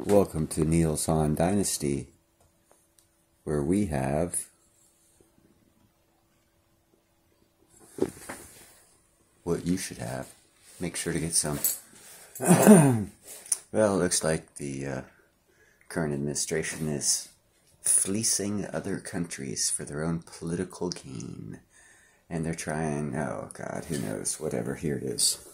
Welcome to Neil's Han Dynasty, where we have what you should have. Make sure to get some. Well, it looks like the current administration is fleecing other countries for their own political gain. And they're trying, oh God, who knows, whatever, here it is.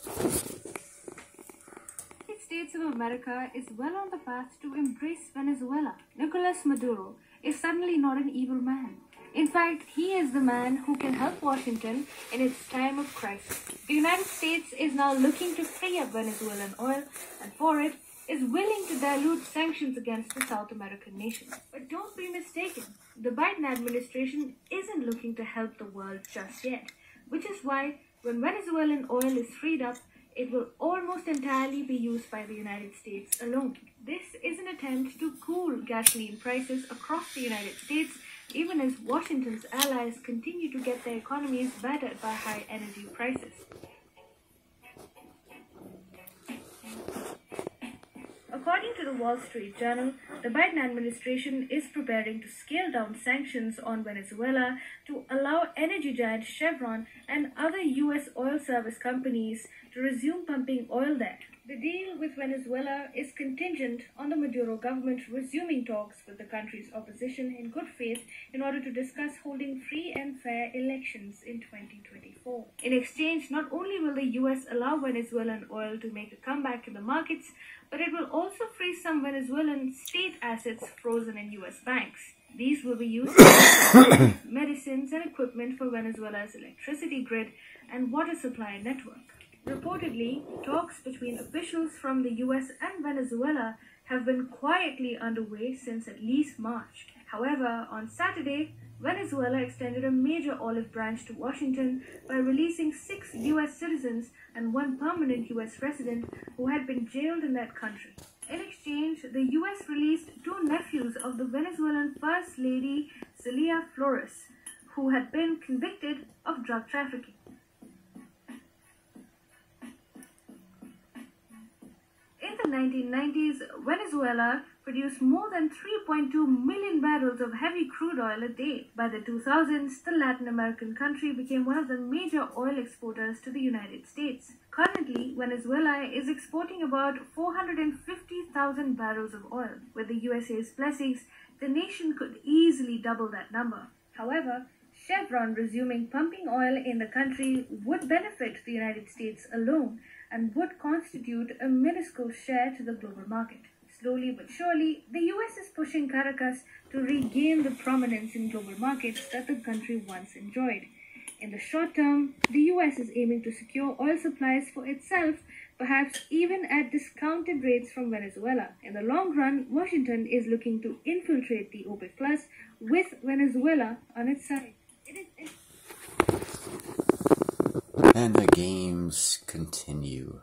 The States of America is well on the path to embrace Venezuela. Nicolas Maduro is suddenly not an evil man. In fact, he is the man who can help Washington in its time of crisis. The United States is now looking to free up Venezuelan oil, and for it, is willing to dilute sanctions against the South American nation. But don't be mistaken, the Biden administration isn't looking to help the world just yet, which is why when Venezuelan oil is freed up, it will almost entirely be used by the United States alone. This is an attempt to cool gasoline prices across the United States, even as Washington's allies continue to get their economies battered by high energy prices. According to the Wall Street Journal, the Biden administration is preparing to scale down sanctions on Venezuela to allow energy giant Chevron and other U.S. oil service companies to resume pumping oil there. The deal with Venezuela is contingent on the Maduro government resuming talks with the country's opposition in good faith in order to discuss holding free and fair elections in 2024. In exchange, not only will the U.S. allow Venezuelan oil to make a comeback in the markets, but it will also free some Venezuelan state assets frozen in U.S. banks. These will be used to medicines and equipment for Venezuela's electricity grid and water supply network. Reportedly, talks between officials from the US and Venezuela have been quietly underway since at least March. However, on Saturday, Venezuela extended a major olive branch to Washington by releasing 6 US citizens and 1 permanent US resident who had been jailed in that country. In exchange, the US released 2 nephews of the Venezuelan First Lady Celia Flores, who had been convicted of drug trafficking. In the 1990s, Venezuela produced more than 3.2 million barrels of heavy crude oil a day. By the 2000s, the Latin American country became one of the major oil exporters to the United States. Currently, Venezuela is exporting about 450,000 barrels of oil. With the USA's blessings, the nation could easily double that number. However, Chevron resuming pumping oil in the country would benefit the United States alone and would constitute a minuscule share to the global market. Slowly but surely, the US is pushing Caracas to regain the prominence in global markets that the country once enjoyed. In the short term, the US is aiming to secure oil supplies for itself, perhaps even at discounted rates from Venezuela. In the long run, Washington is looking to infiltrate the OPEC Plus with Venezuela on its side. And the games continue.